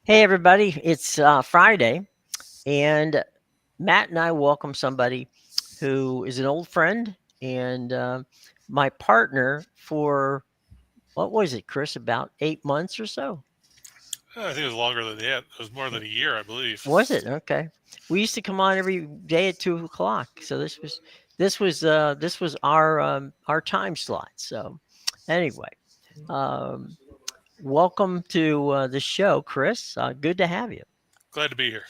Hey, everybody, it's Friday, and Matt and I welcome somebody who is an old friend and my partner for what was it, Chris? About 8 months or so? I think it was longer than that. It was more than a year, I believe. Was it? Okay. We used to come on every day at 2 o'clock, so this was our time slot. So, anyway, um, welcome to the show, Chris. Good to have you. Glad to be here.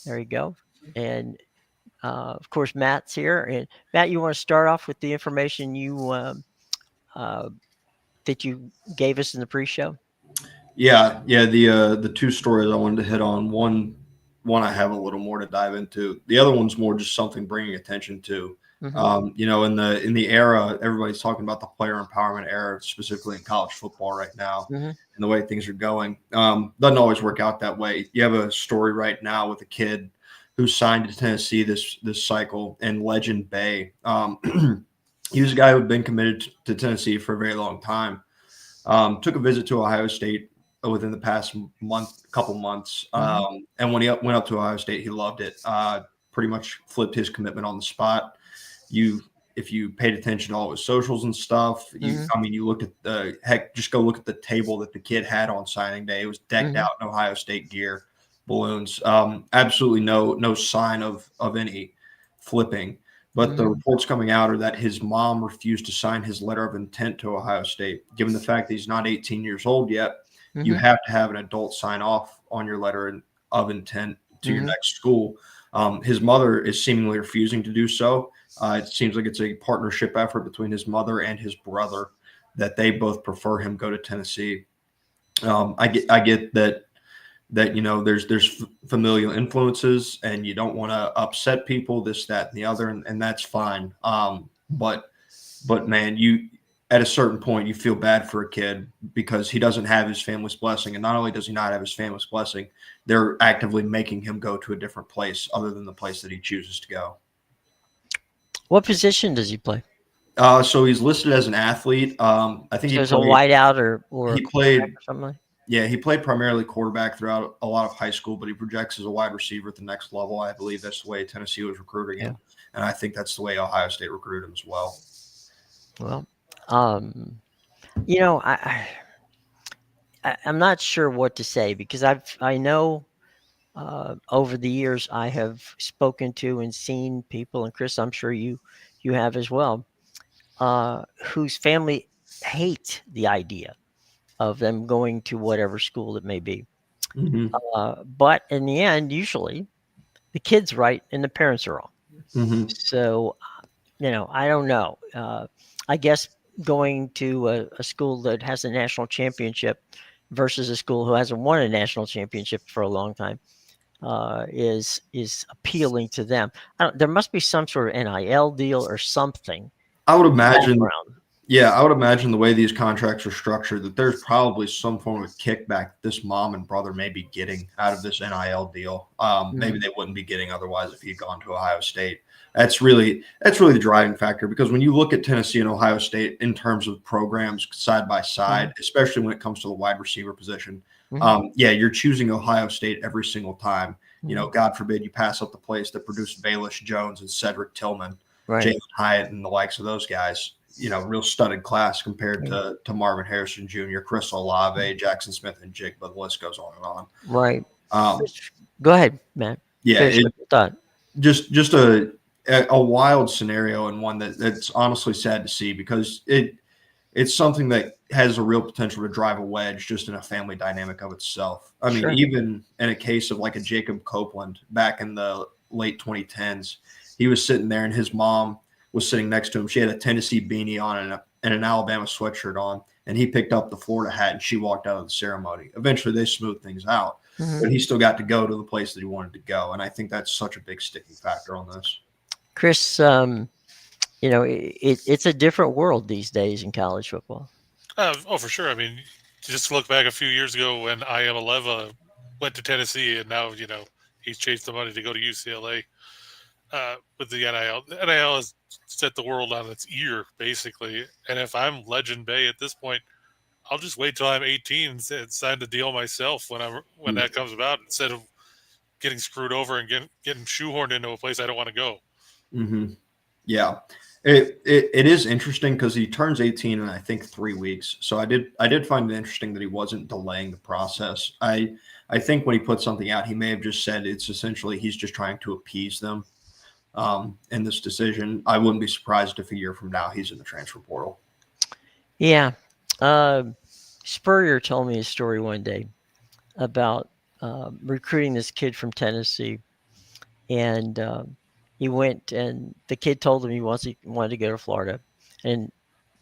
There you go. And of course, Matt's here. And Matt, you want to start off with the information uh, that you gave us in the pre-show? Yeah. The two stories I wanted to hit on. One I have a little more to dive into. The other one's more just something bringing attention to. Hmm. In the era, everybody's talking about the player empowerment era, specifically in college football right now, Hmm. and the way things are going. Doesn't always work out that way. You have a story right now with a kid who signed to Tennessee this cycle, and Legend Bay. He was a guy who had been committed to Tennessee for a very long time. Took a visit to Ohio State within the past couple months. Hmm. And when he went up to Ohio State, he loved it. Pretty much flipped his commitment on the spot. You, if you paid attention to all his socials and stuff, Hmm. you looked at just go look at the table that the kid had on signing day. It was decked Hmm. out in Ohio State gear, balloons. Absolutely no sign of any flipping. But the Hmm. reports coming out are that his mom refused to sign his letter of intent to Ohio State. Given the fact that he's not 18 years old yet, you Hmm. have to have an adult sign off on your letter of intent to your Hmm. next school. His mother is seemingly refusing to do so. It seems like it's a partnership effort between his mother and his brother that they both prefer him go to Tennessee. I get that there's familial influences and you don't want to upset people, this, that, and the other, and that's fine. But man, you at a certain point you feel bad for a kid because he doesn't have his family's blessing, and not only does he not have his family's blessing, they're actively making him go to a different place other than the place that he chooses to go. What position does he play? So he's listed as an athlete. I think So is a wideout or a he quarterback played or something like? Yeah, he played primarily quarterback throughout a lot of high school, but he projects as a wide receiver at the next level. I believe that's the way Tennessee was recruiting Yeah. him, and I think that's the way Ohio State recruited him as well. Well, um, you know, I'm not sure what to say because I know over the years I have spoken to and seen people, and Chris, I'm sure you have as well, whose family hate the idea of them going to whatever school it may be. Hmm. But in the end, usually the kid's right and the parents are wrong. Hmm. So, I don't know. I guess going to a school that has a national championship versus a school who hasn't won a national championship for a long time is appealing to them. There must be some sort of NIL deal or something I would in the imagine, background. yeah, I would imagine the way these contracts are structured that there's probably some form of kickback this mom and brother may be getting out of this NIL deal. Maybe Mhm. they wouldn't be getting otherwise if he'd gone to Ohio State. That's really the driving factor because when you look at Tennessee and Ohio State in terms of programs side by side, Mhm. especially when it comes to the wide receiver position, Mhm. yeah, you're choosing Ohio State every single time. Mhm. God forbid you pass up the place that produced Baelish Jones and Cedric Tillman, Right. Jalen Hyatt, and the likes of those guys. Real studded class compared Right. to Marvin Harrison Jr., Chris Olave, Jackson Smith, and Jigba. The list goes on and on. Right. Um, Chris, go ahead, Matt. yeah, Finish it what you thought. just a wild scenario and one that's honestly sad to see because it's something that has a real potential to drive a wedge just in a family dynamic of itself. I mean, Sure. even in a case of like a Jacob Copeland back in the late 2010s, he was sitting there and his mom was sitting next to him. She had a Tennessee beanie on and an Alabama sweatshirt on, and he picked up the Florida hat and she walked out of the ceremony. Eventually, they smoothed things out, Hmm. but he still got to go to the place that he wanted to go, and I think that's such a big sticking factor on this. Chris, it's a different world these days in college football. Oh, for sure. I mean, just look back a few years ago when Aleva went to Tennessee, and now he's chased the money to go to UCLA with the NIL. The NIL has set the world on its ear, basically. And if I'm Legend Bay at this point, I'll just wait till I'm 18 and sign the deal myself when that comes about, instead of getting screwed over and getting shoehorned into a place I don't want to go. Mm-hmm. Yeah, it is interesting because he turns 18 in I think 3 weeks. So I did find it interesting that he wasn't delaying the process. I think when he put something out, he may have just said it's essentially he's just trying to appease them in this decision. I wouldn't be surprised if a year from now he's in the transfer portal. Yeah. Spurrier told me a story one day about recruiting this kid from Tennessee, and he went, and the kid told him he wanted to go to Florida, and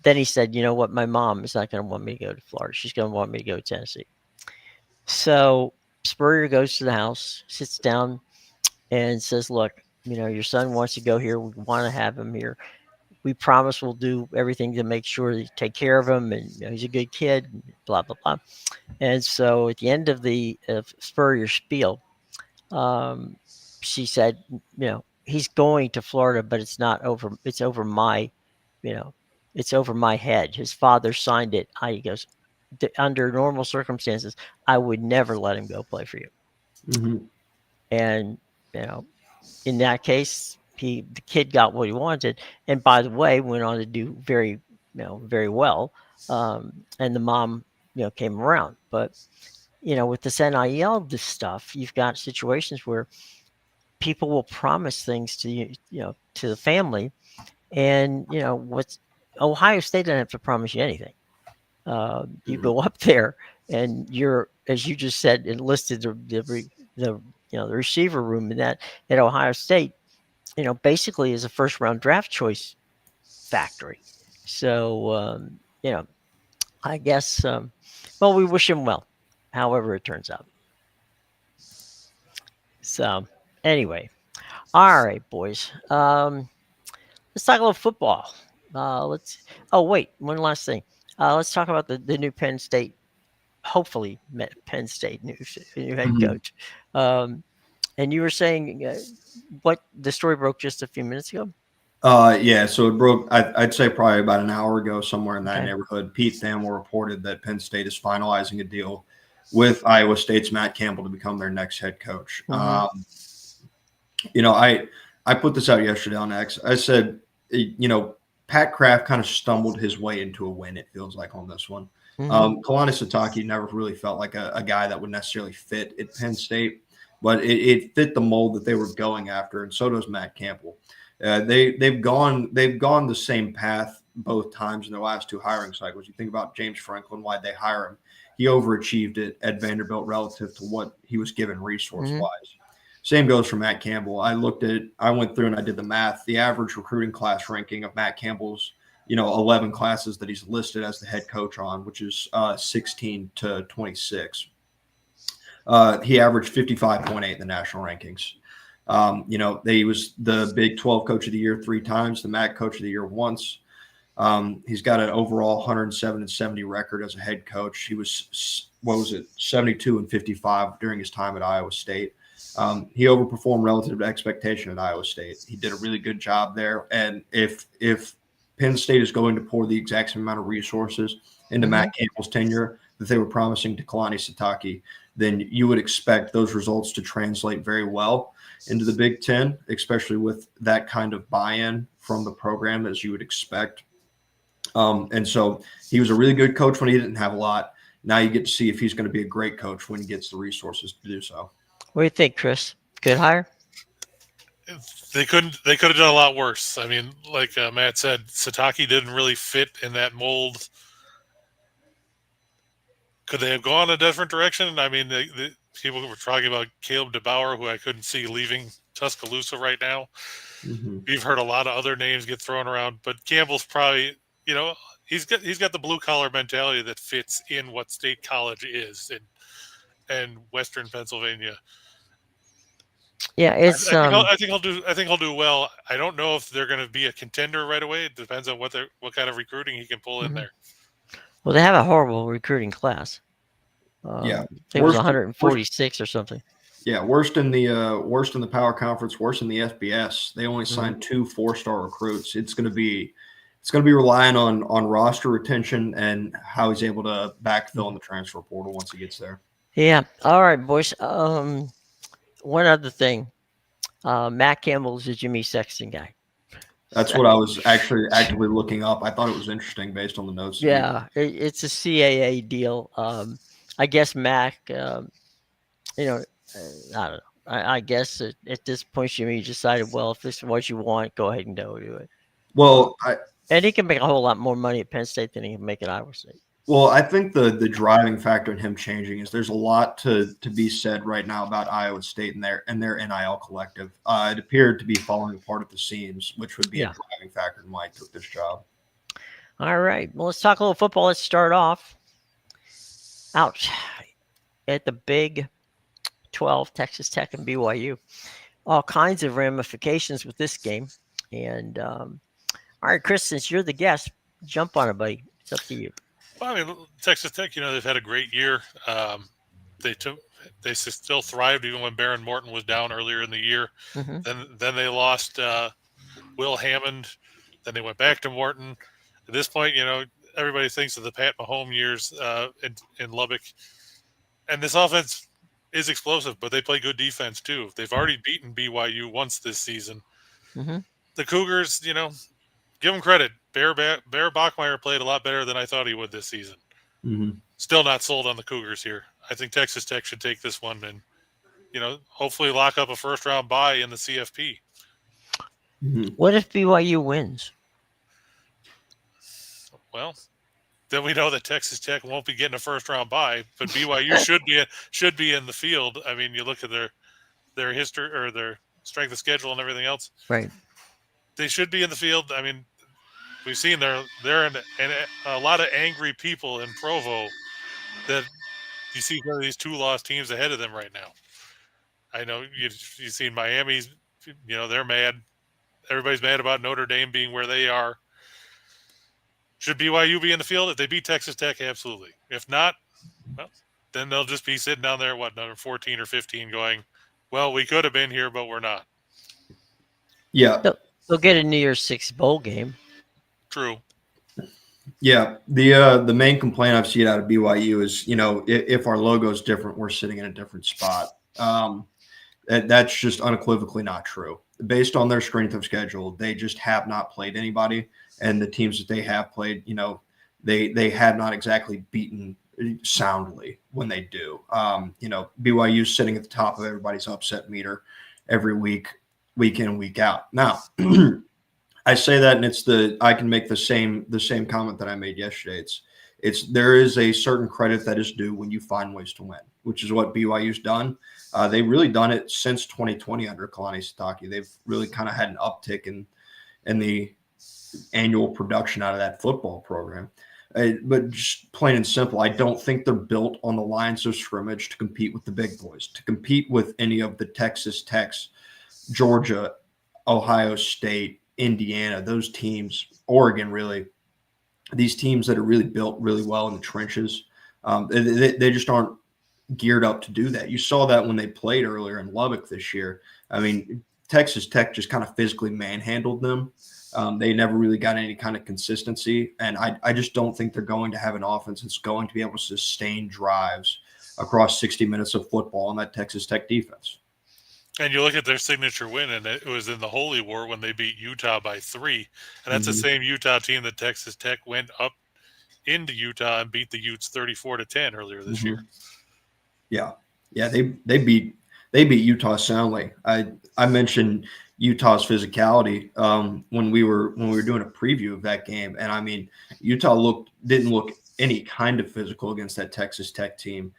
then he said, "You know what? My mom is not going to want me to go to Florida. She's going to want me to go to Tennessee." So Spurrier goes to the house, sits down, and says, "Look, your son wants to go here. We want to have him here. We promise we'll do everything to make sure you take care of him, and he's a good kid, blah, blah, blah." And so at the end of the Spurrier spiel, she said, he's going to Florida, but it's over my, you know, it's over my head. His father signed it. He goes, under normal circumstances, I would never let him go play for you. Mm-hmm. And, in that case, the kid got what he wanted. And by the way, went on to do very, very well. And the mom, came around. But, with this NIL, this stuff, you've got situations where people will promise things to to the family. And, what's Ohio State doesn't have to promise you anything. You go up there and you're, as you just said, enlisted the receiver room in that at Ohio State, basically is a first round draft choice factory. So, I guess, well, we wish him well, however it turns out. So, anyway, all right, boys. Let's talk a little football. Oh, wait, one last thing. Let's talk about the new Penn State, hopefully Penn State new head coach. And you were saying what the story broke just a few minutes ago? Yeah, so it broke, I'd say probably about an hour ago, somewhere in that neighborhood. Pete Thamel reported that Penn State is finalizing a deal with Iowa State's Matt Campbell to become their next head coach. Mm-hmm. I put this out yesterday on X. I said, Pat Kraft kind of stumbled his way into a win, it feels like, on this one. Mm-hmm. Kalani Sitake never really felt like a guy that would necessarily fit at Penn State, but it fit the mold that they were going after, and so does Matt Campbell. They've gone the same path both times in their last two hiring cycles. You think about James Franklin, why'd they hire him? He overachieved it at Vanderbilt relative to what he was given resource wise. Mm-hmm. Same goes for Matt Campbell. I went through and I did the math. The average recruiting class ranking of Matt Campbell's, 11 classes that he's listed as the head coach on, which is 16 to 26. He averaged 55.8 in the national rankings. He was the Big 12 Coach of the Year 3 times, the MAC Coach of the Year once. He's got an overall 107-70 record as a head coach. He was, 72-55 during his time at Iowa State. He overperformed relative to expectation at Iowa State. He did a really good job there. And if Penn State is going to pour the exact same amount of resources into Matt Campbell's tenure that they were promising to Kalani Sitake, then you would expect those results to translate very well into the Big Ten, especially with that kind of buy-in from the program as you would expect. And so he was a really good coach when he didn't have a lot. Now you get to see if he's going to be a great coach when he gets the resources to do so. What do you think, Chris? Good hire? They could have done a lot worse. I mean, like Matt said, Sitake didn't really fit in that mold. Could they have gone a different direction? I mean, the people were talking about Caleb DeBauer, who I couldn't see leaving Tuscaloosa right now. Mm-hmm. We've heard a lot of other names get thrown around, but Campbell's probably, he's got the blue collar mentality that fits in what State College is in Western Pennsylvania. Yeah, it's. I think he'll do well. I don't know if they're going to be a contender right away. It depends on what kind of recruiting he can pull in there. Well, they have a horrible recruiting class. Yeah, I think it was 146 or something. Yeah, worst in the power conference, worst in the FBS. They only signed 2 4-star recruits. It's going to be it's going to be relying on roster retention and how he's able to backfill in the transfer portal once he gets there. Yeah. All right, boys. One other thing. Matt Campbell's a Jimmy Sexton guy. That's what I was actually actively looking up. I thought it was interesting based on the notes. Yeah, it's a CAA deal. I guess Mac, I don't know. I guess at this point, Jimmy decided, well, if this is what you want, go ahead and go do it. Well, And he can make a whole lot more money at Penn State than he can make at Iowa State. Well, I think the driving factor in him changing is there's a lot to be said right now about Iowa State and their NIL collective. It appeared to be falling apart at the seams, which would be a driving factor in why he took this job. All right. Well, let's talk a little football. Let's start off out at the Big 12, Texas Tech and BYU. All kinds of ramifications with this game. And all right, Chris, since you're the guest, jump on it, buddy. It's up to you. Well, I mean, Texas Tech, they've had a great year. They still thrived even when Baron Morton was down earlier in the year. Mm-hmm. Then they lost Will Hammond. Then they went back to Morton. At this point, everybody thinks of the Pat Mahomes years in Lubbock. And this offense is explosive, but they play good defense too. They've already beaten BYU once this season. Mm-hmm. The Cougars, give them credit. Bear Bachmeier played a lot better than I thought he would this season. Mm-hmm. Still not sold on the Cougars here. I think Texas Tech should take this one and, hopefully lock up a first-round bye in the CFP. Mm-hmm. What if BYU wins? Well, then we know that Texas Tech won't be getting a first-round bye, but BYU should be in the field. I mean, you look at their history or their strength of schedule and everything else. Right. They should be in the field. I mean, we've seen they're in a lot of angry people in Provo that you see one of these two lost teams ahead of them right now. I know you've seen Miami's, they're mad. Everybody's mad about Notre Dame being where they are. Should BYU be in the field? If they beat Texas Tech, absolutely. If not, well, then they'll just be sitting down there, number 14 or 15 going, well, we could have been here, but we're not. Yeah. They'll get a New Year's Six bowl game. True. Yeah. The main complaint I've seen out of BYU is, if our logo is different, we're sitting in a different spot. That's just unequivocally not true. Based on their strength of schedule, they just have not played anybody. And the teams that they have played, they have not exactly beaten soundly when they do. BYU's sitting at the top of everybody's upset meter every week in, week out. Now, I say that, and I can make the same comment that I made yesterday. There is a certain credit that is due when you find ways to win, which is what BYU's done. They've really done it since 2020 under Kalani Sitake. They've really kind of had an uptick in the annual production out of that football program. But just plain and simple, I don't think they're built on the lines of scrimmage to compete with the big boys, to compete with any of the Texas Techs, Georgia, Ohio State, Indiana, those teams, Oregon, really, these teams that are really built really well in the trenches. They just aren't geared up to do that. You saw that when they played earlier in Lubbock this year. I mean, Texas Tech just kind of physically manhandled them. They never really got any kind of consistency. And I just don't think they're going to have an offense that's going to be able to sustain drives across 60 minutes of football on that Texas Tech defense. And you look at their signature win, and it was in the Holy War when they beat Utah by 3. And that's the same Utah team that Texas Tech went up into Utah and beat the Utes 34-10 earlier this year. Yeah. They beat Utah soundly. I mentioned Utah's physicality when we were doing a preview of that game, and I mean, Utah didn't look any kind of physical against that Texas Tech team.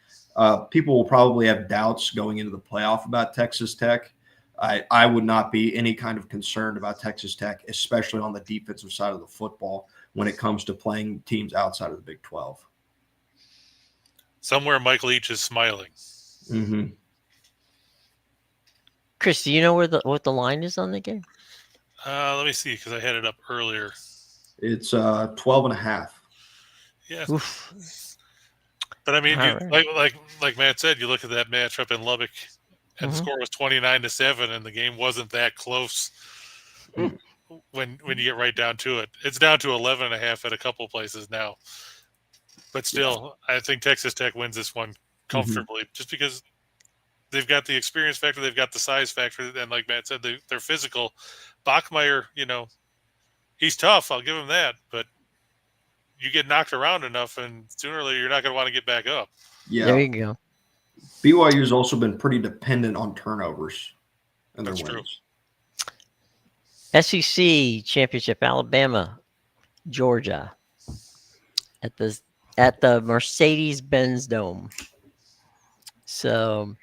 People will probably have doubts going into the playoff about Texas Tech. I would not be any kind of concerned about Texas Tech, especially on the defensive side of the football when it comes to playing teams outside of the Big 12. Somewhere Mike Leach is smiling. Mm-hmm. Chris, do you know what the line is on the game? Let me see, because I had it up earlier. It's 12.5. Yeah. Oof. But I mean, Right. like Matt said, you look at that matchup in Lubbock, and the score was 29-7, and the game wasn't that close. when you get right down to it. It's down to 11.5 at a couple places now. But still, I think Texas Tech wins this one comfortably, just because they've got the experience factor, they've got the size factor, and like Matt said, they're physical. Bachmeier, he's tough. I'll give him that, but you get knocked around enough, and sooner or later, you're not going to want to get back up. Yeah. There you go. BYU's also been pretty dependent on turnovers in their That's wins. SEC championship, Alabama, Georgia, at the Mercedes-Benz Dome. So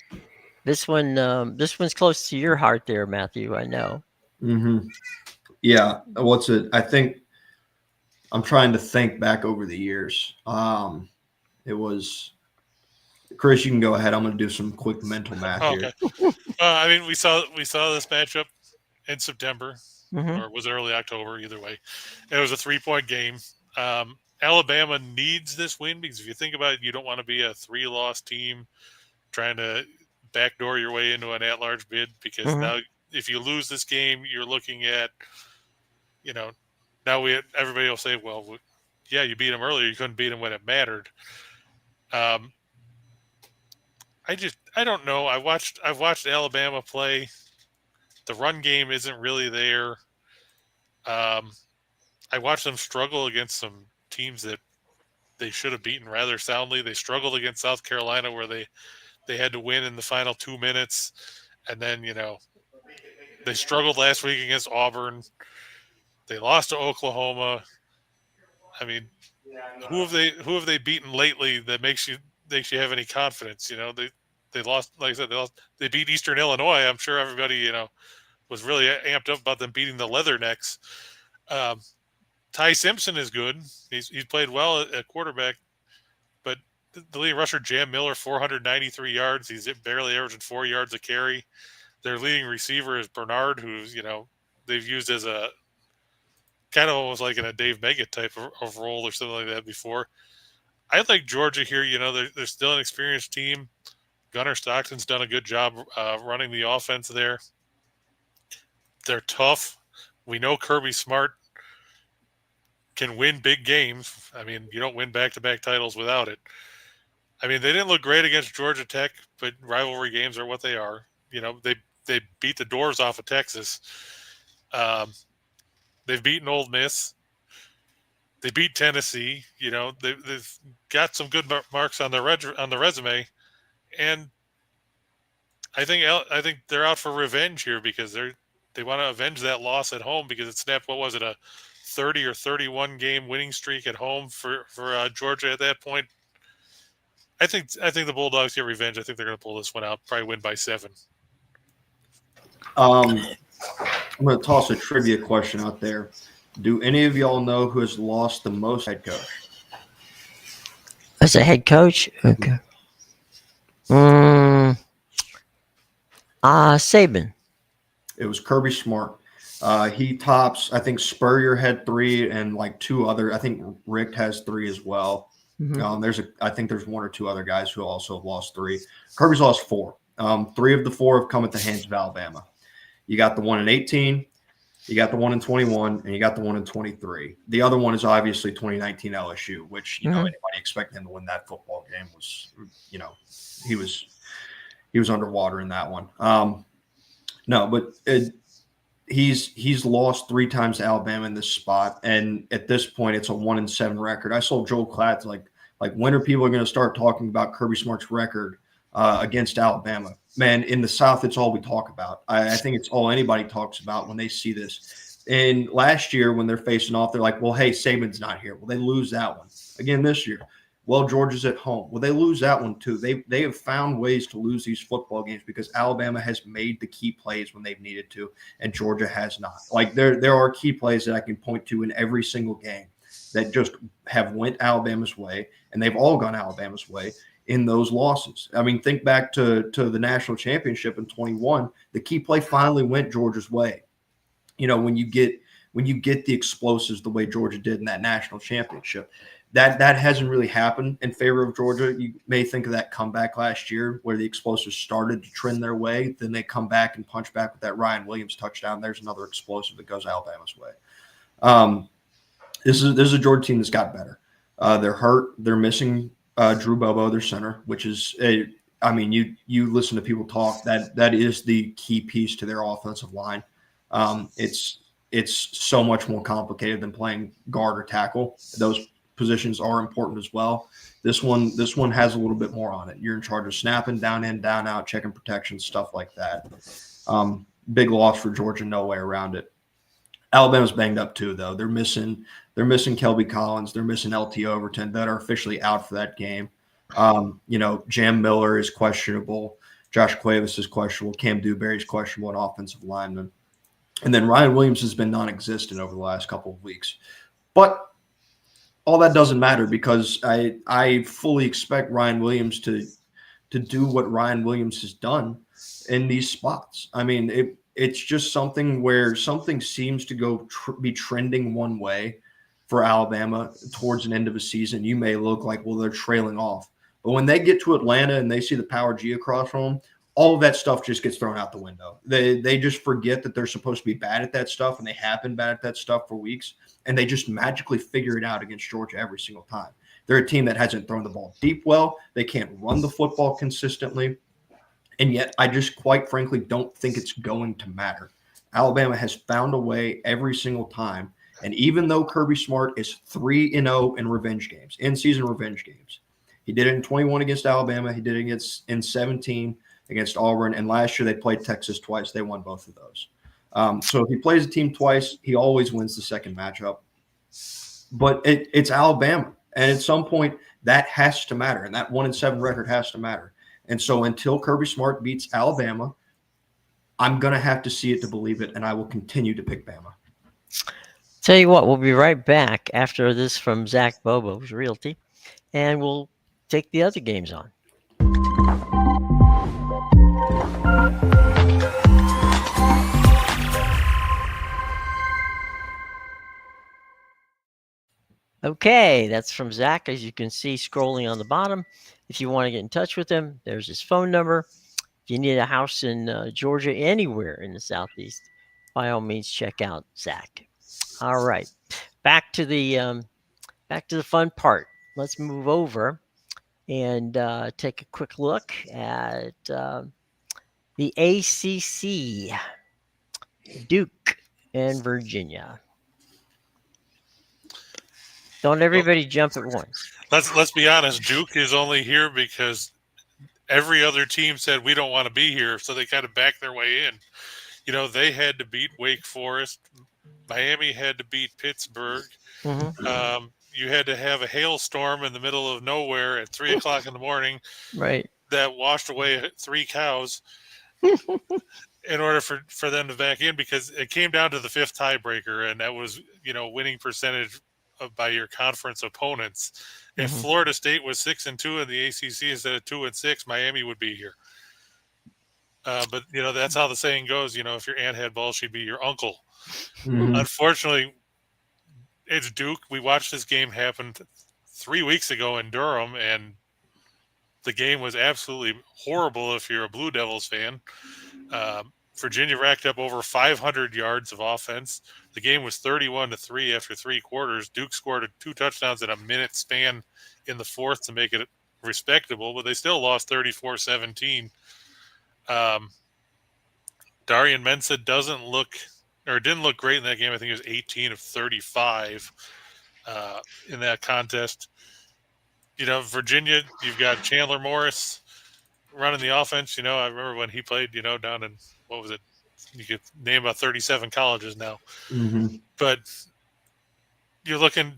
this one's close to your heart there, Matthew. I know. Mm-hmm. Yeah. What's it? I think I'm trying to think back over the years. It was Chris. You can go ahead. I'm going to do some quick mental math here. Okay. I mean, we saw this matchup in September, Mhm. or was it early October? Either way, it was a 3-point game. Alabama needs this win because if you think about it, you don't want to be a 3-loss team trying to backdoor your way into an at-large bid, because now if you lose this game, you're looking at, now everybody will say, well, yeah, you beat them earlier. You couldn't beat them when it mattered. I don't know. I've watched Alabama play. The run game isn't really there. I watched them struggle against some teams that they should have beaten rather soundly. They struggled against South Carolina, where they had to win in the final 2 minutes, and then they struggled last week against Auburn. They lost to Oklahoma. I mean, who have they beaten lately that makes you have any confidence? They lost, like I said, they beat Eastern Illinois. I'm sure everybody was really amped up about them beating the Leathernecks. Ty Simpson is good. He's played well at quarterback, but the leading rusher, Jam Miller, 493 yards. He's barely averaging 4 yards a carry. Their leading receiver is Bernard, who's they've used as a kind of almost like in a Dave Meggett type of role or something like that before. I like Georgia here. They're still an experienced team. Gunnar Stockton's done a good job running the offense there. They're tough. We know Kirby Smart can win big games. I mean, you don't win back-to-back titles without it. I mean, they didn't look great against Georgia Tech, but rivalry games are what they are. They beat the doors off of Texas. They've beaten Ole Miss. They beat Tennessee. They've got some good marks on their resume, and I think they're out for revenge here because they want to avenge that loss at home, because it snapped, what was it, a 30 or 31 game winning streak at home for Georgia at that point. I think the Bulldogs get revenge. I think they're going to pull this one out. Probably win by 7. I'm going to toss a trivia question out there. Do any of y'all know who has lost the most head coach? As a head coach, okay. Saban. It was Kirby Smart. He tops, I think Spurrier had 3 and like 2 other. I think Rick has 3 as well. I think there's 1 or 2 other guys who also have lost 3. Kirby's lost 4. 3 of the 4 have come at the hands of Alabama. You got the one in 18, you got the one in 21, and you got the one in 23. The other one is obviously 2019 LSU, which anybody expecting him to win that football game was, he was underwater in that one. No, but he's lost 3 times to Alabama in this spot, and at this point, it's a 1-7 record. I saw Joel Klatt like when are people going to start talking about Kirby Smart's record against Alabama? Man, in the South, it's all we talk about. I think it's all anybody talks about when they see this. And last year, when they're facing off, they're like, well, hey, Saban's not here. Well, they lose that one. Again this year, well, Georgia's at home. Well, they lose that one too. They have found ways to lose these football games because Alabama has made the key plays when they've needed to, and Georgia has not. Like there are key plays that I can point to in every single game that just have went Alabama's way, and they've all gone Alabama's way in those losses. I mean, think back to the national championship in 21. The key play finally went Georgia's way. When you get the explosives the way Georgia did in that national championship. that hasn't really happened in favor of Georgia. You may think of that comeback last year where the explosives started to trend their way. Then they come back and punch back with that Ryan Williams touchdown. There's another explosive that goes Alabama's way. This is a Georgia team that's got better. They're hurt. They're missing Drew Bobo, their center, which is you listen to people talk. That is the key piece to their offensive line. It's so much more complicated than playing guard or tackle. Those positions are important as well. This one has a little bit more on it. You're in charge of snapping, down in, down out, checking protection, stuff like that. Big loss for Georgia, no way around it. Alabama's banged up too, though. They're missing Kelby Collins. They're missing LT Overton that are officially out for that game. Jam Miller is questionable. Josh Cuevas is questionable. Cam Dewberry is questionable, an offensive lineman. And then Ryan Williams has been non-existent over the last couple of weeks. But all that doesn't matter because I fully expect Ryan Williams to do what Ryan Williams has done in these spots. I mean, it's just something where something seems to be trending one way for Alabama towards an end of a season. You may look like, well, they're trailing off. But when they get to Atlanta and they see the Power G across from them, all of that stuff just gets thrown out the window. They just forget that they're supposed to be bad at that stuff, and they have been bad at that stuff for weeks, and they just magically figure it out against Georgia every single time. They're a team that hasn't thrown the ball deep well. They can't run the football consistently. And yet I just quite frankly don't think it's going to matter. Alabama has found a way every single time. And even though Kirby Smart is 3-0 in revenge games, in-season revenge games, he did it in 21 against Alabama. He did it in 17 against Auburn. And last year they played Texas twice. They won both of those. So if he plays a team twice, he always wins the second matchup. But it's Alabama. And at some point, that has to matter. And that 1-7 record has to matter. And so until Kirby Smart beats Alabama, I'm going to have to see it to believe it, and I will continue to pick Bama. Tell you what, we'll be right back after this from Zach Bobo's Realty, and we'll take the other games on. Okay, that's from Zach, as you can see scrolling on the bottom. If you want to get in touch with him, there's his phone number. If you need a house in Georgia, anywhere in the Southeast, by all means, check out Zach. All right, back to the fun part. Let's move over and take a quick look at the ACC, Duke and Virginia. Don't everybody jump at once. Let's be honest. Duke is only here because every other team said we don't want to be here, so they kind of backed their way in. They had to beat Wake Forest. Miami had to beat Pittsburgh. Mm-hmm. You had to have a hailstorm in the middle of nowhere at 3 o'clock in the morning, right? That washed away 3 cows in order for them to back in, because it came down to the 5th tiebreaker, and that was winning percentage by your conference opponents. If Florida State was 6-2 in the ACC instead of 2-6, Miami would be here. But that's how the saying goes. If your aunt had balls, she'd be your uncle. Mm-hmm. Unfortunately, it's Duke. We watched this game happen 3 weeks ago in Durham, and the game was absolutely horrible if you're a Blue Devils fan. Virginia racked up over 500 yards of offense. The game was 31-3 after 3 quarters. Duke scored 2 touchdowns in a minute span in the 4th to make it respectable, but they still lost 34-17. Darian Mensah didn't look great in that game. I think it was 18 of 35 in that contest. Virginia, you've got Chandler Morris running the offense. I remember when he played, down in, what was it? You could name about 37 colleges now. Mm-hmm. But you're looking,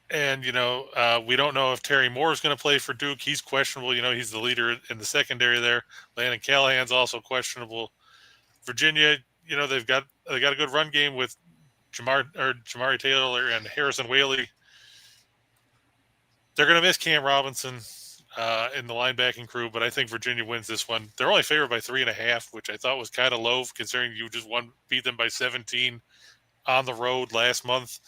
and, we don't know if Terry Moore is going to play for Duke. He's questionable. He's the leader in the secondary there. Landon Callahan's also questionable. Virginia, they got a good run game with Jamari Taylor and Harrison Whaley. They're going to miss Cam Robinson in the linebacking crew, but I think Virginia wins this one. They're only favored by 3.5, which I thought was kind of low considering you just beat them by 17 on the road last month.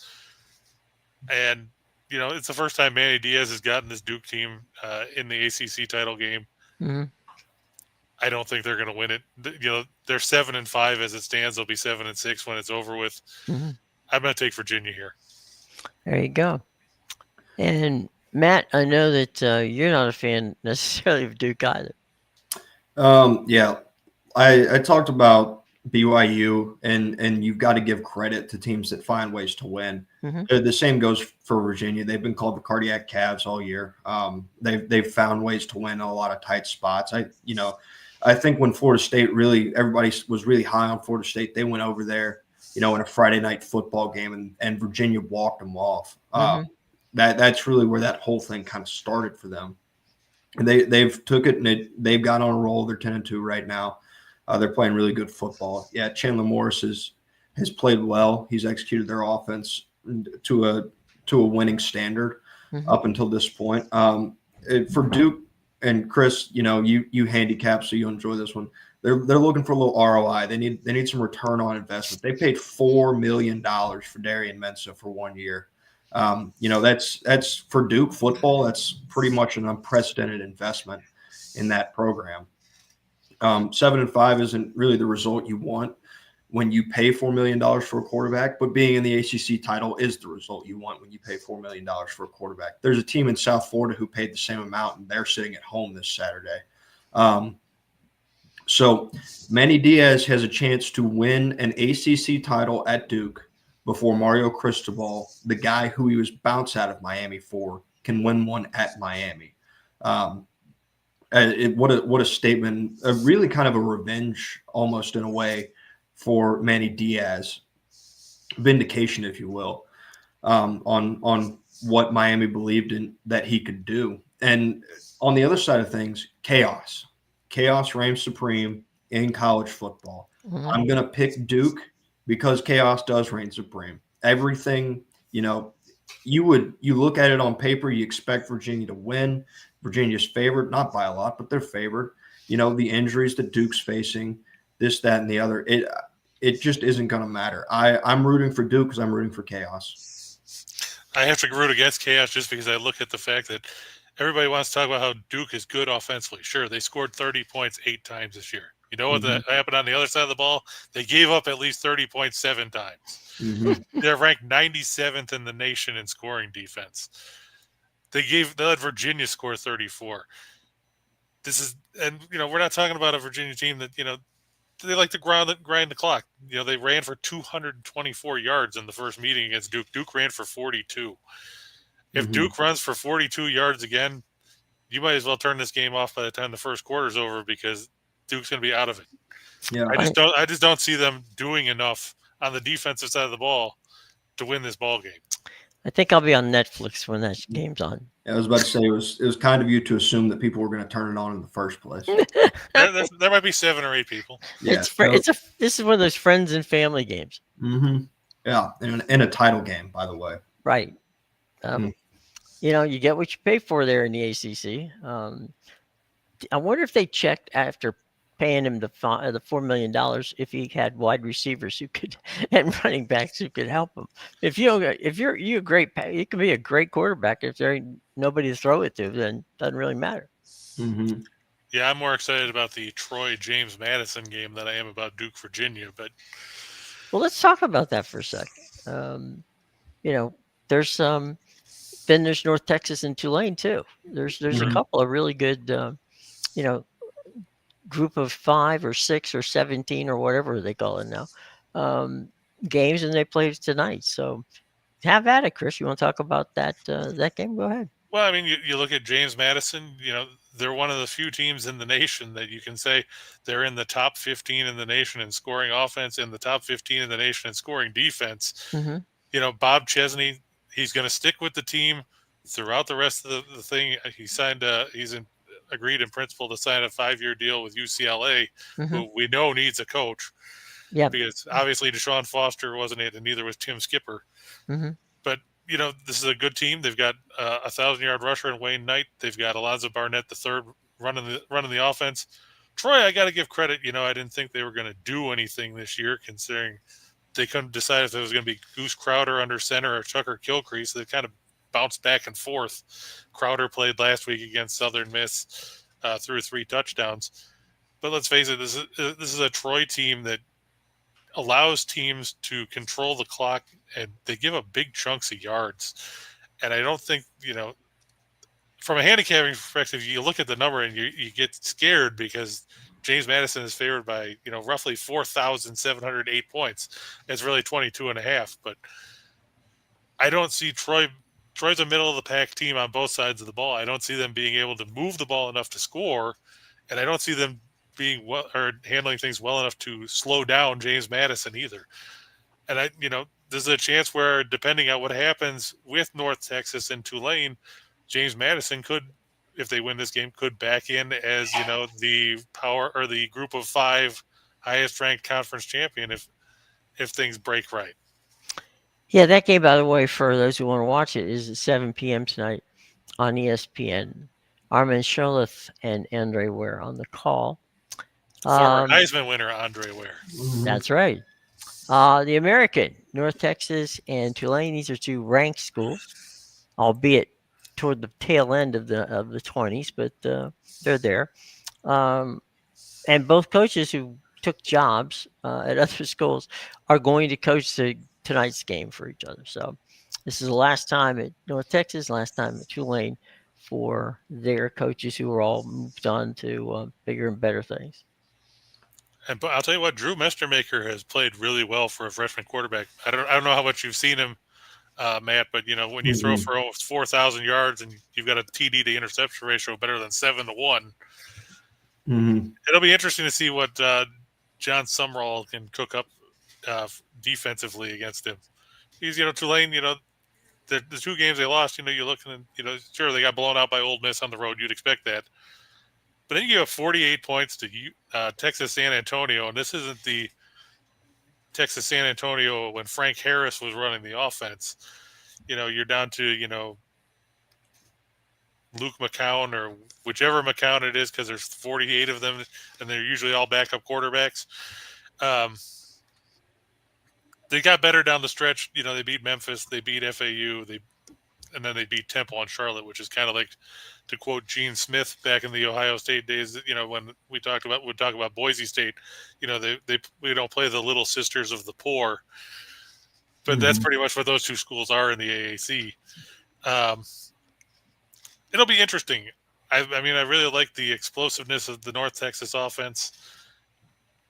And it's the first time Manny Diaz has gotten this Duke team in the ACC title game. Mm-hmm. I don't think they're going to win it. They're 7-5 as it stands. They'll be 7-6 when it's over with. Mm-hmm. I'm going to take Virginia here. There you go. And Matt, I know that you're not a fan necessarily of Duke either. Yeah, I talked about BYU, and you've got to give credit to teams that find ways to win. Mm-hmm. The same goes for Virginia. They've been called the cardiac calves all year. They've found ways to win in a lot of tight spots. I think when Florida State everybody was really high on Florida State. They went over there, in a Friday night football game, and Virginia walked them off. Mm-hmm. That's really where that whole thing kind of started for them. And they've took it, and they've got on a roll. They're 10-2 right now. They're playing really good football. Yeah, Chandler Morris has played well. He's executed their offense to a winning standard up until this point. For Duke and Chris, you handicap, so you enjoy this one. They're looking for a little ROI. They need some return on investment. They paid $4 million for Darian Mensah for 1 year. That's for Duke football. That's pretty much an unprecedented investment in that program. 7-5 isn't really the result you want when you pay $4 million for a quarterback, but being in the ACC title is the result you want when you pay $4 million for a quarterback. There's a team in South Florida who paid the same amount, and they're sitting at home this Saturday. So Manny Diaz has a chance to win an ACC title at Duke before Mario Cristobal, the guy who he was bounced out of Miami for, can win one at Miami. What a statement! Really kind of a revenge, almost in a way, for Manny Diaz, vindication, if you will, on what Miami believed in that he could do. And on the other side of things, chaos reigns supreme in college football. Mm-hmm. I'm going to pick Duke because chaos does reign supreme. Everything, you look at it on paper, you expect Virginia to win. Virginia's favored, not by a lot, but they're favored. The injuries that Duke's facing, this, that, and the other, it just isn't going to matter. I'm rooting for Duke because I'm rooting for chaos. I have to root against chaos just because I look at the fact that everybody wants to talk about how Duke is good offensively. Sure, they scored 30 points 8 times this year. You know what happened on the other side of the ball? They gave up at least 30 points 7 times. Mm-hmm. They're ranked 97th in the nation in scoring defense. They let Virginia score 34. We're not talking about a Virginia team that, they like to grind the clock. They ran for 224 yards in the first meeting against Duke. Duke ran for 42. If Duke runs for 42 yards again, you might as well turn this game off by the time the first quarter's over because Duke's going to be out of it. Yeah, I just don't see them doing enough on the defensive side of the ball to win this ball game. I think I'll be on Netflix when that game's on. I was about to say it was kind of you to assume that people were going to turn it on in the first place. There might be 7 or 8 people. Yeah, this is one of those friends and family games. Mm-hmm. Yeah, and a title game, by the way. Right. You get what you pay for there in the ACC. I wonder if they checked after paying him the $4 million if he had wide receivers who could and running backs who could help him. If you're a great, you can be a great quarterback if there ain't nobody to throw it to, then it doesn't really matter. Mm-hmm. Yeah, I'm more excited about the Troy James Madison game than I am about Duke Virginia. But let's talk about that for a sec. There's then there's North Texas and Tulane too. There's a couple of really good, group of 5 or 6 or 17 or whatever they call it now, games, and they play tonight. So have at it, Chris. You want to talk about that game? Go ahead. Well, I mean, you look at James Madison. They're one of the few teams in the nation that you can say they're in the top 15 in the nation in scoring offense, in the top 15 in the nation in scoring defense. Mm-hmm. Bob Chesney, he's going to stick with the team throughout the rest of the thing. He signed agreed in principle to sign a 5-year deal with UCLA, who we know needs a coach. Yeah, because obviously Deshaun Foster wasn't it, and neither was Tim Skipper. Mm-hmm. But this is a good team. They've got a 1,000-yard rusher in Wayne Knight. They've got Alonzo Barnett, the third, running the offense. Troy, I got to give credit. I didn't think they were going to do anything this year, considering they couldn't decide if it was going to be Goose Crowder under center or Tucker Kilcrease. So they kind of bounced back and forth. Crowder played last week against Southern Miss, threw 3 touchdowns. But let's face it, this is a Troy team that allows teams to control the clock, and they give up big chunks of yards. And I don't think, from a handicapping perspective, you look at the number and you get scared because James Madison is favored by, roughly 4,708 points. It's really 22.5. But I don't see Troy. Troy's a middle of the pack team on both sides of the ball. I don't see them being able to move the ball enough to score, and I don't see them being handling things well enough to slow down James Madison either. And there's a chance where, depending on what happens with North Texas and Tulane, James Madison could, if they win this game, could back in as the power or the group of 5 highest ranked conference champion if things break right. Yeah, that game, by the way, for those who want to watch it, is at 7 p.m. tonight on ESPN. Armin Sherloth and Andre Ware on the call. Former Heisman winner Andre Ware. That's right. The American, North Texas and Tulane, these are 2 ranked schools, albeit toward the tail end of the 20s, but they're there. And both coaches who took jobs at other schools are going to coach tonight's game for each other. So this is the last time at North Texas, last time at Tulane for their coaches who are all moved on to bigger and better things. And I'll tell you what, Drew Mestermaker has played really well for a freshman quarterback. I don't know how much you've seen him, Matt, but when you throw for almost 4,000 yards and you've got a TD to interception ratio better than 7-1, it'll be interesting to see what John Sumrall can cook up defensively against him. He's Tulane. The 2 games they lost. You're looking at sure they got blown out by Ole Miss on the road. You'd expect that. But then you have 48 points to Texas San Antonio, and this isn't the Texas San Antonio when Frank Harris was running the offense. You're down to Luke McCown or whichever McCown it is, because there's 48 of them, and they're usually all backup quarterbacks. They got better down the stretch. They beat Memphis, they beat FAU, and then they beat Temple and Charlotte, which is kind of like, to quote Gene Smith back in the Ohio State days, when we talk about Boise State, we don't play the little sisters of the poor, but that's pretty much what those 2 schools are in the AAC. It'll be interesting. I really like the explosiveness of the North Texas offense.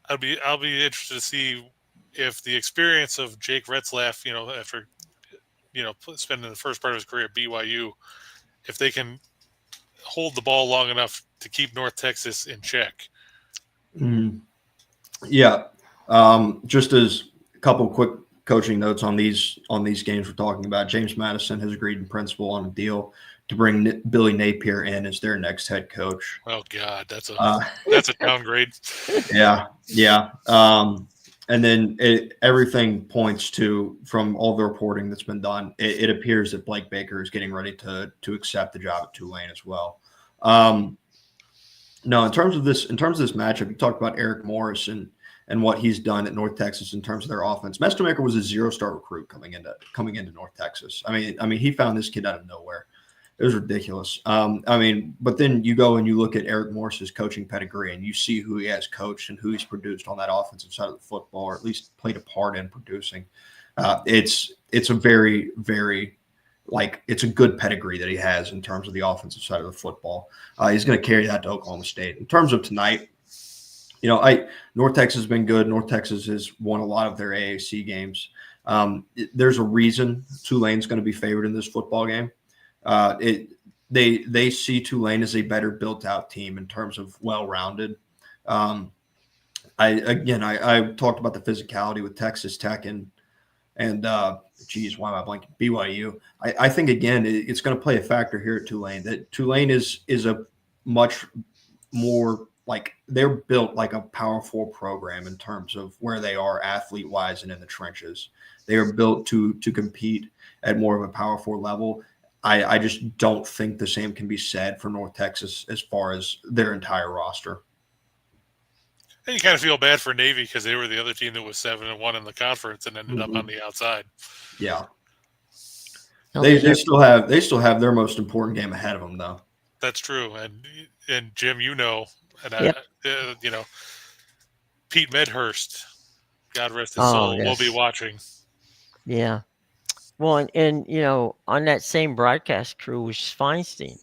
I'll be interested to see if the experience of Jake Retzlaff, after spending the first part of his career at BYU, if they can hold the ball long enough to keep North Texas in check. Yeah. Just as a couple quick coaching notes on these games we're talking about, James Madison has agreed in principle on a deal to bring Billy Napier in as their next head coach. Oh God, that's a downgrade. Yeah. And then everything points to, from all the reporting that's been done, it appears that Blake Baker is getting ready to accept the job at Tulane as well. No, in terms of this matchup, you talked about Eric Morris and what he's done at North Texas in terms of their offense. Mestermaker was a 0-star recruit coming into North Texas. I mean, he found this kid out of nowhere. It was ridiculous. But then you go and you look at Eric Morris's coaching pedigree and you see who he has coached and who he's produced on that offensive side of the football, or at least played a part in producing. It's a very, very, it's a good pedigree that he has in terms of the offensive side of the football. He's going to carry that to Oklahoma State. In terms of tonight, North Texas has been good. North Texas has won a lot of their AAC games. There's a reason Tulane's going to be favored in this football game. They see Tulane as a better built out team in terms of well-rounded. I talked about the physicality with Texas Tech and why am I blanking? BYU. I think again it's going to play a factor here at Tulane. That Tulane is a much more, they're built like a Power 4 program in terms of where they are athlete wise and in the trenches. They are built to compete at more of a Power 4 level. I just don't think the same can be said for North Texas as far as their entire roster. And you kind of feel bad for Navy because they were the other team that was 7-1 in the conference and ended up on the outside. Yeah. They'll They deserve. they still have their most important game ahead of them though. That's true. And Jim, and Yep. Pete Medhurst, God rest his Oh soul, will be yes. watching. Yeah. Well, and on that same broadcast crew was Feinstein.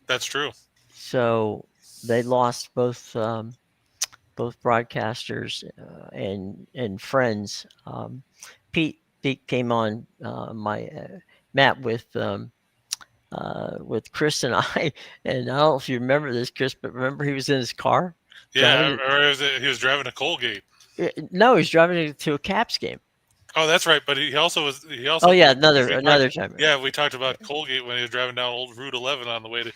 That's true. So they lost both broadcasters and friends. Pete came on my Matt with Chris and I, and I don't know if you remember this, Chris, but remember he was in his car Yeah, driving. or he was driving a Colgate. No, he's driving to a Caps game. Oh, that's right. But he also was. He also. Oh yeah, We another time. yeah, we talked about Colgate when he was driving down Old Route 11 on the way to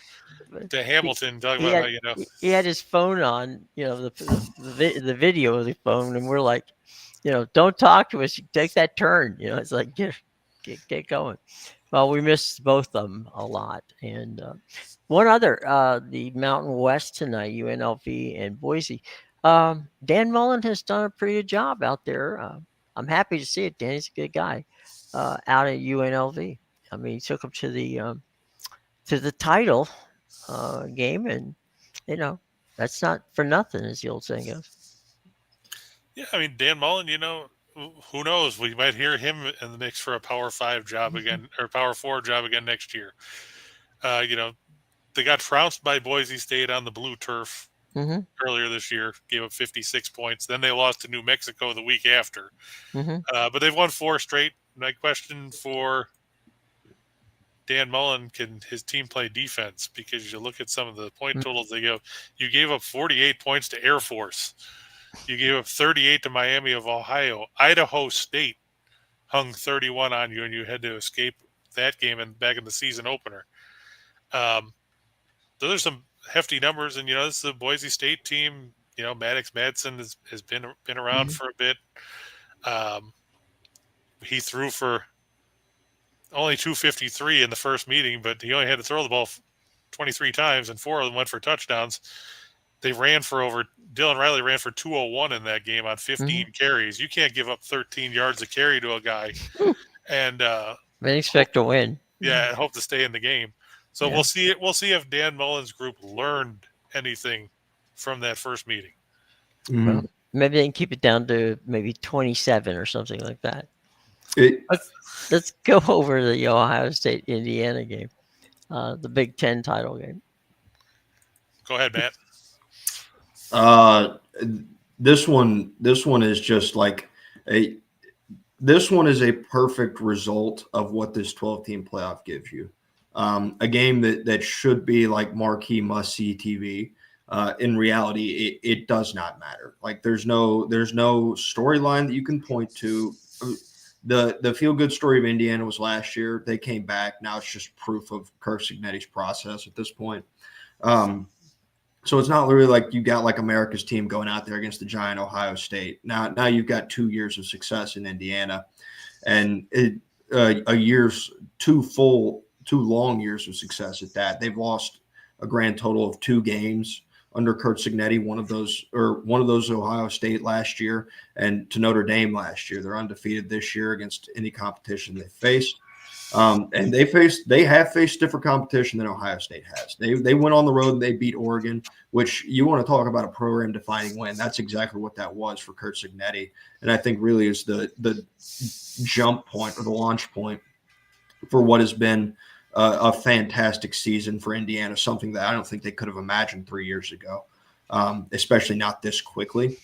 He, Hamilton. Talking he about had how he had his phone on, the video of the phone, and we're like, don't talk to us. You take that turn. It's like get going. Well, we missed both of them a lot, and one other, the Mountain West tonight, UNLV and Boise. Dan Mullen has done a pretty good job out there. I'm happy to see it. Danny's a good guy out at UNLV. I mean, he took him to the title game, and that's not for nothing, as the old saying goes. Yeah, I mean Dan Mullen. Who knows? We might hear him in the mix for a Power 5 job again or Power 4 job again next year. They got trounced by Boise State on the blue turf Mm-hmm. earlier this year, gave up 56 points. Then they lost to New Mexico the week after. Mm-hmm. But they've won 4 straight. My question for Dan Mullen, can his team play defense? Because you look at some of the point totals they give. You gave up 48 points to Air Force. You gave up 38 to Miami of Ohio. Idaho State hung 31 on you, and you had to escape that game back in the season opener. Those are some hefty numbers, and this is the Boise State team. Maddox Madsen has been around for a bit. He threw for only 253 in the first meeting, but he only had to throw the ball 23 times, and 4 of them went for touchdowns. Dylan Riley ran for 201 in that game on 15 carries. You can't give up 13 yards a carry to a guy, and they expect to win. Yeah, and hope to stay in the game. So Yeah. we'll see. We'll see if Dan Mullen's group learned anything from that first meeting. Mm-hmm. Well, maybe they can keep it down to maybe 27 or something like that. Let's go over the Ohio State Indiana game, the Big Ten title game. Go ahead, Matt. This one is just like this one is a perfect result of what this 12-team playoff gives you. A game that should be like marquee must-see TV. In reality, it does not matter. Like there's no storyline that you can point to. The feel-good story of Indiana was last year. They came back. Now it's just proof of Kirk Cignetti's process at this point. So it's not literally like you got like America's team going out there against the giant Ohio State. Now you've got 2 years of success in Indiana, and two long years of success at that. They've lost a grand total of 2 games under Kurt Cignetti. One of those Ohio State last year, and to Notre Dame last year. They're undefeated this year against any competition they faced. And they have faced stiffer competition than Ohio State has. They went on the road and they beat Oregon, which you want to talk about a program defining win. That's exactly what that was for Kurt Cignetti. And I think really is the jump point or the launch point for what has been a fantastic season for Indiana, something that I don't think they could have imagined 3 years ago, especially not this quickly.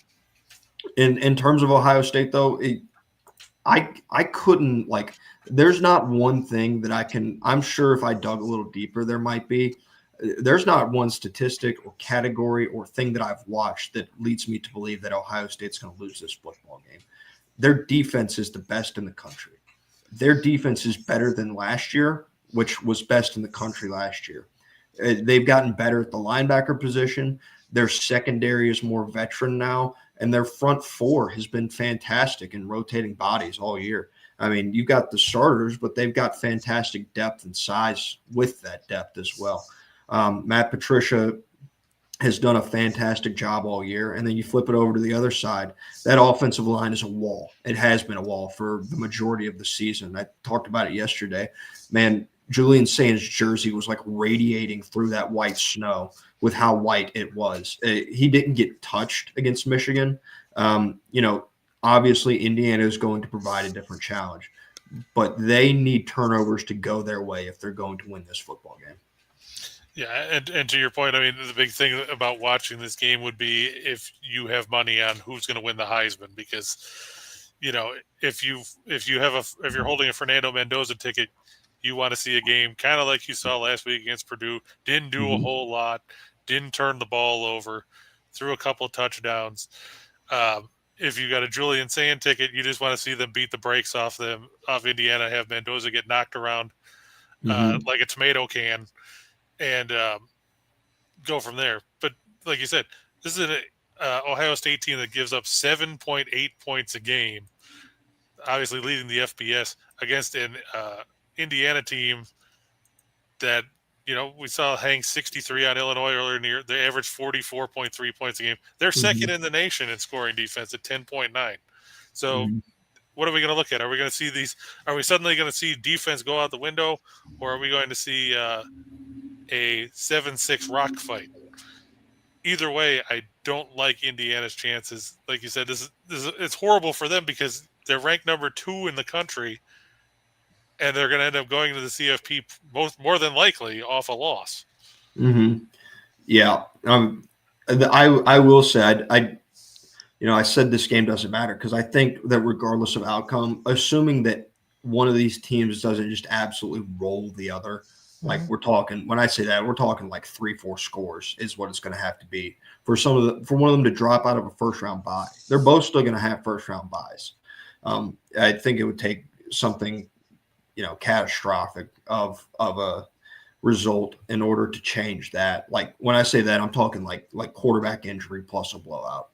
In terms of Ohio State, though, I couldn't like. There's not one thing that I can. I'm sure if I dug a little deeper, there might be. There's not one statistic or category or thing that I've watched that leads me to believe that Ohio State's going to lose this football game. Their defense is the best in the country. Their defense is better than last year, which was best in the country last year. They've gotten better at the linebacker position. Their secondary is more veteran now, and their front 4 has been fantastic in rotating bodies all year. I mean, you've got the starters, but they've got fantastic depth and size with that depth as well. Matt Patricia has done a fantastic job all year. And then you flip it over to the other side. That offensive line is a wall. It has been a wall for the majority of the season. I talked about it yesterday. Man, Julian Sands' jersey was like radiating through that white snow with how white it was. He didn't get touched against Michigan. Obviously Indiana is going to provide a different challenge, but they need turnovers to go their way if they're going to win this football game. Yeah, and to your point, I mean, the big thing about watching this game would be if you have money on who's going to win the Heisman, because if you're holding a Fernando Mendoza ticket, you want to see a game kind of like you saw last week against Purdue. Didn't do a whole lot, didn't turn the ball over, threw a couple of touchdowns. If you got a Julian Sand ticket, you just want to see them beat the brakes off Indiana, have Mendoza get knocked around like a tomato can, and go from there. But like you said, this is an Ohio State team that gives up 7.8 points a game, obviously leading the FBS, against an Indiana team that we saw hang 63 on Illinois earlier in the year. They averaged 44.3 points a game. They're second in the nation in scoring defense at 10.9. So what are we going to look at? Are we going to see these? Are we suddenly going to see defense go out the window, or are we going to see a 7-6 rock fight? Either way, I don't like Indiana's chances. Like you said, it's horrible for them because they're ranked number 2 in the country, and they're going to end up going to the CFP more than likely off a loss. Yeah. I will say I said this game doesn't matter because I think that regardless of outcome, assuming that one of these teams doesn't just absolutely roll the other, like we're talking, when I say that, we're talking like 3-4 scores is what it's going to have to be for for one of them to drop out of a first round bye. They're both still going to have first round byes. I think it would take something, catastrophic of a result in order to change that. Like when I say that, I'm talking like quarterback injury plus a blowout.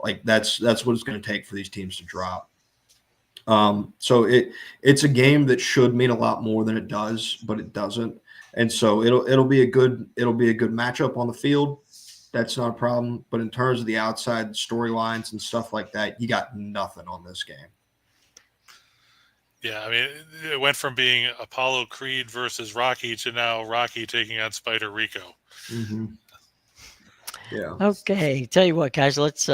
Like that's what it's going to take for these teams to drop. So it's a game that should mean a lot more than it does, but it doesn't. And so it'll be a good matchup on the field. That's not a problem. But in terms of the outside storylines and stuff like that, you got nothing on this game. Yeah, I mean, it went from being Apollo Creed versus Rocky to now Rocky taking on Spider Rico. Yeah. Okay, tell you what, guys, let's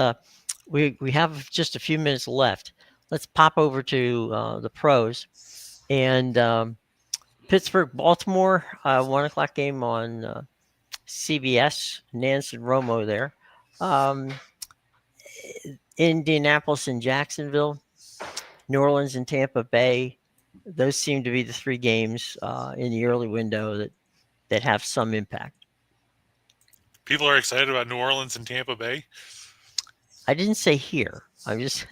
we have just a few minutes left. Let's pop over to the pros and Pittsburgh, Baltimore, 1:00 game on CBS. Nance and Romo there. Indianapolis and Jacksonville, New Orleans and Tampa Bay. Those seem to be the 3 games in the early window that have some impact. People are excited about New Orleans and Tampa Bay. I didn't say here. I'm just.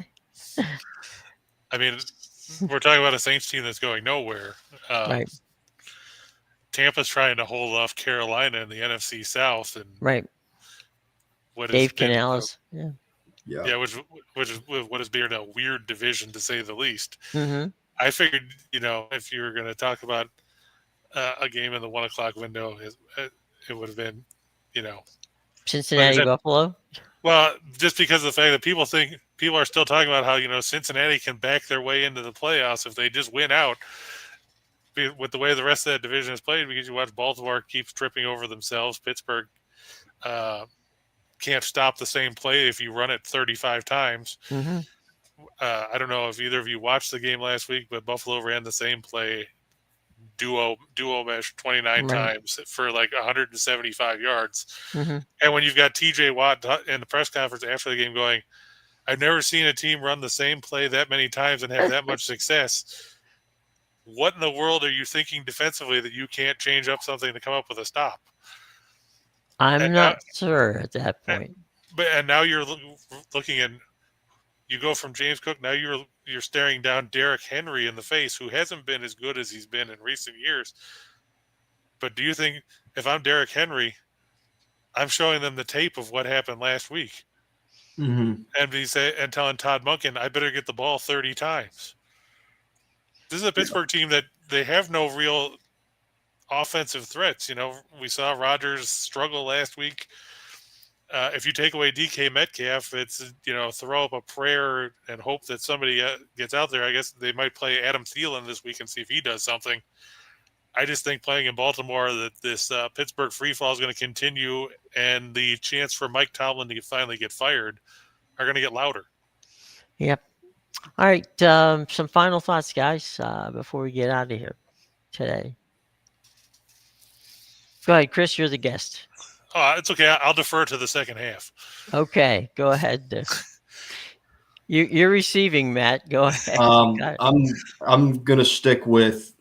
I mean, we're talking about a Saints team that's going nowhere. Right. Tampa's trying to hold off Carolina in the NFC South, and right. Dave Canales. Yeah, which is what has been a weird division to say the least. Mm-hmm. I figured, if you were going to talk about a game in the 1:00 window, it would have been, Cincinnati, like Buffalo. Well, just because of the fact that people are still talking about how Cincinnati can back their way into the playoffs if they just win out. With the way the rest of that division is played, because you watch Baltimore keeps tripping over themselves, Pittsburgh can't stop the same play if you run it 35 times. Mm-hmm. I don't know if either of you watched the game last week, but Buffalo ran the same play, duo mesh 29 times for like 175 yards. Mm-hmm. And when you've got TJ Watt in the press conference after the game going, I've never seen a team run the same play that many times and have that much success. What in the world are you thinking defensively that you can't change up something to come up with a stop? I'm not sure at that point. And now you're looking at, you go from James Cook, now you're staring down Derrick Henry in the face, who hasn't been as good as he's been in recent years. But do you think if I'm Derrick Henry, I'm showing them the tape of what happened last week, and telling Todd Monken, I better get the ball 30 times. This is a Pittsburgh team that they have no real offensive threats. We saw Rodgers struggle last week. if you take away DK Metcalf, it's throw up a prayer and hope that somebody gets out there. I guess they might play Adam Thielen this week and see if he does something. I just think playing in Baltimore that this Pittsburgh free fall is going to continue, and the chance for Mike Tomlin to finally get fired are going to get louder. Yep. All right. Some final thoughts, guys, before we get out of here today. Go ahead, Chris. You're the guest. Oh, it's okay. I'll defer to the second half. Okay, go ahead. You're receiving, Matt. Go ahead. I'm gonna stick with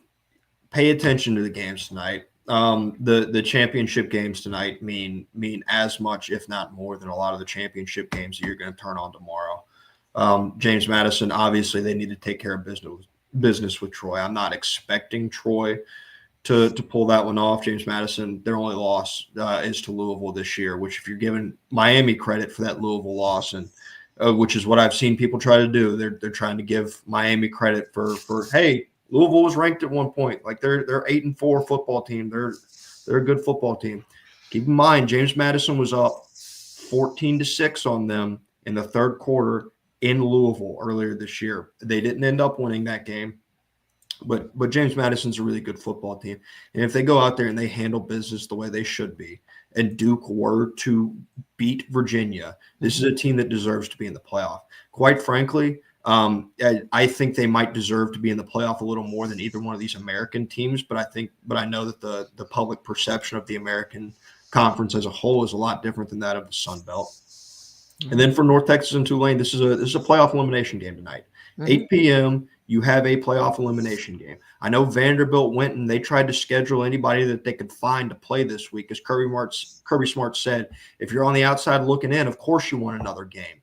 pay attention to the games tonight. The championship games tonight mean as much, if not more, than a lot of the championship games that you're going to turn on tomorrow. James Madison, obviously, they need to take care of business with Troy. I'm not expecting Troy to pull that one off. James Madison, their only loss is to Louisville this year, which if you're giving Miami credit for that Louisville loss, and which is what I've seen people try to do, they're trying to give Miami credit for hey, Louisville was ranked at one point. Like they're 8-4 football team. They're a good football team. Keep in mind, James Madison was up 14-6 on them in the third quarter in Louisville earlier this year. They didn't end up winning that game, but James Madison's a really good football team. And if they go out there and they handle business the way they should be, and Duke were to beat Virginia, this is a team that deserves to be in the playoff. Quite frankly, I think they might deserve to be in the playoff a little more than either one of these American teams, but I know that the public perception of the American Conference as a whole is a lot different than that of the Sun Belt. And then for North Texas and Tulane, this is a playoff elimination game tonight. 8 p.m. You have a playoff elimination game. I know Vanderbilt went and they tried to schedule anybody that they could find to play this week. As Kirby Smart said, if you're on the outside looking in, of course you want another game.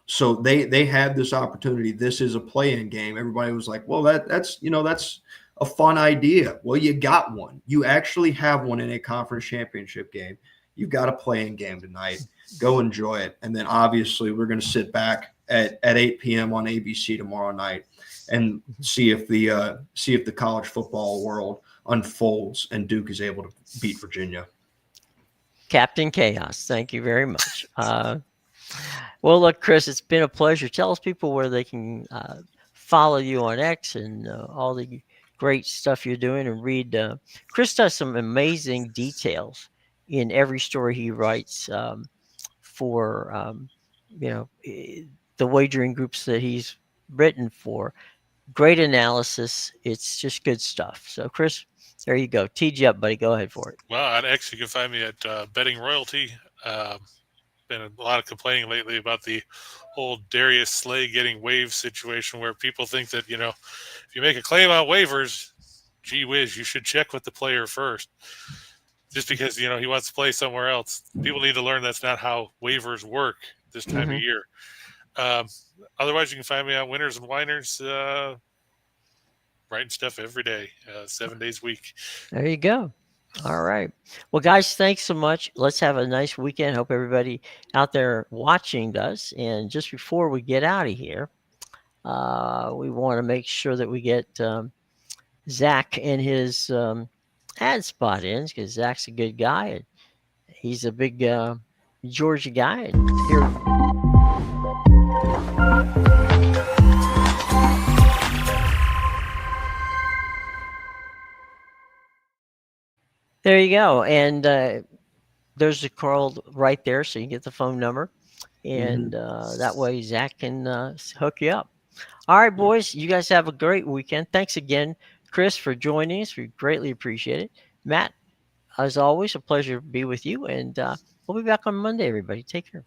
So they had this opportunity. This is a play-in game. Everybody was like, well, that's a fun idea. Well, you got one. You actually have one in a conference championship game. You've got a play-in game tonight. Go enjoy it. And then obviously we're going to sit back at 8 p.m. on ABC tomorrow night and see if the college football world unfolds and Duke is able to beat Virginia. Captain Chaos. Thank you very much. Well, look, Chris, it's been a pleasure. Tell us people where they can follow you on X and all the great stuff you're doing and read. Chris does some amazing details in every story he writes for, the wagering groups that he's written for. Great analysis. It's just good stuff. So, Chris, there you go. Teed you up, buddy. Go ahead for it. Well, on X, you can find me at Betting Royalty. Been a lot of complaining lately about the whole Darius Slay getting waived situation where people think that, if you make a claim on waivers, gee whiz, you should check with the player first. Just because, he wants to play somewhere else. People need to learn that's not how waivers work this time of year. Otherwise, you can find me on Winners and Winers, writing stuff every day, 7 days a week. There you go. All right. Well, guys, thanks so much. Let's have a nice weekend. Hope everybody out there watching does. And just before we get out of here, we want to make sure that we get Zach and his ad spot in because Zach's a good guy. And he's a big Georgia guy. And here. There you go. And there's a call right there, so you can get the phone number. And that way Zach can hook you up. All right, boys, you guys have a great weekend. Thanks again, Chris, for joining us. We greatly appreciate it. Matt, as always, a pleasure to be with you. And we'll be back on Monday, everybody. Take care.